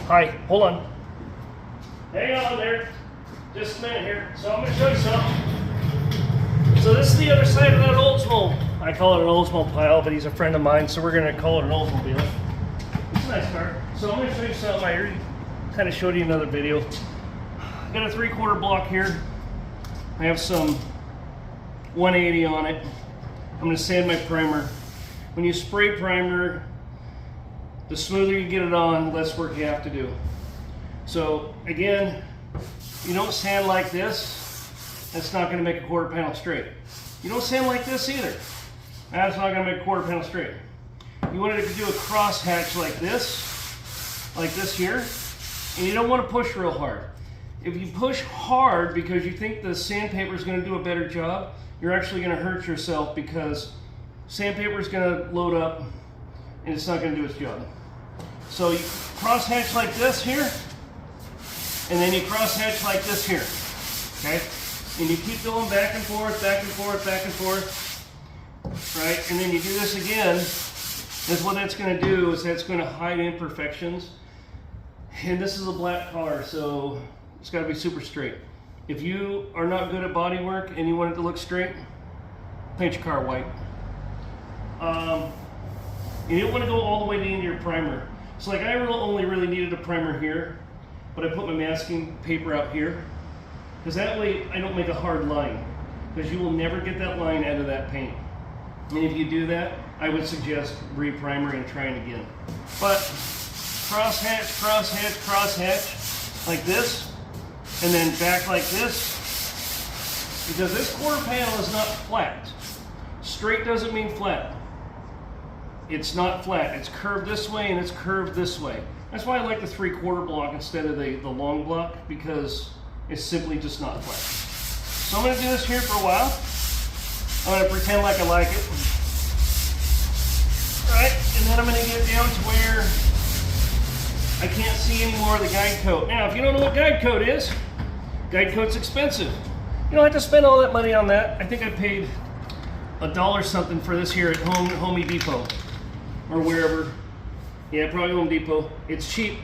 Hi, hold on. Hang on there. Just a minute here. So I'm going to show you something. So this is the other side of that Oldsmobile. I call it an Oldsmobile pile, but he's a friend of mine, so we're going to call it an Oldsmobile. It's a nice car. So I'm going to show you something. I already kind of showed you another video. I got a 3/4 block here. I have some 180 on it. I'm going to sand my primer. When you spray primer, the smoother you get it on, the less work you have to do. So again, you don't sand like this, that's not going to make a quarter panel straight. You don't sand like this either, that's not going to make a quarter panel straight. You want to do a cross hatch like this here, and you don't want to push real hard. If you push hard because you think the sandpaper is going to do a better job, you're actually going to hurt yourself, because sandpaper is going to load up and it's not going to do its job. So you cross hatch like this here, and then you cross hatch like this here, okay? And you keep going back and forth, back and forth, back and forth, right? And then you do this again. That's what that's going to do, is that's going to hide imperfections. And this is a black car, so it's got to be super straight. If you are not good at body work and you want it to look straight, paint your car white. You don't want to go all the way into your primer. So like I only really needed a primer here, but I put my masking paper out here, because that way I don't make a hard line, because you will never get that line out of that paint. And if you do that, I would suggest re-primering and trying again. But cross hatch, cross hatch, cross hatch, like this, and then back like this, because this quarter panel is not flat. Straight doesn't mean flat. It's not flat. It's curved this way and it's curved this way. That's why I like the 3/4 block instead of the long block, because it's simply just not flat. So I'm going to do this here for a while. I'm going to pretend like I like it. Alright, and then I'm going to get down to where I can't see any more of the guide coat. Now, if you don't know what guide coat is, guide coat's expensive. You don't have to spend all that money on that. I think I paid $1 something for this here at Home Depot, or wherever. Yeah, probably Home Depot. It's cheap.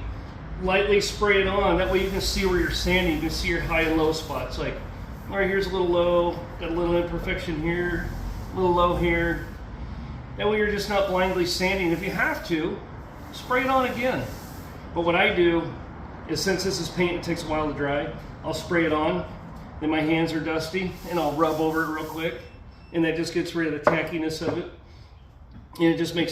Lightly spray it on. That way you can see where you're sanding. You can see your high and low spots. Like, all right, here's a little low. Got a little imperfection here. A little low here. That way you're just not blindly sanding. If you have to, spray it on again. But what I do is, since this is paint, it takes a while to dry, I'll spray it on. Then my hands are dusty, and I'll rub over it real quick. And that just gets rid of the tackiness of it. And it just makes it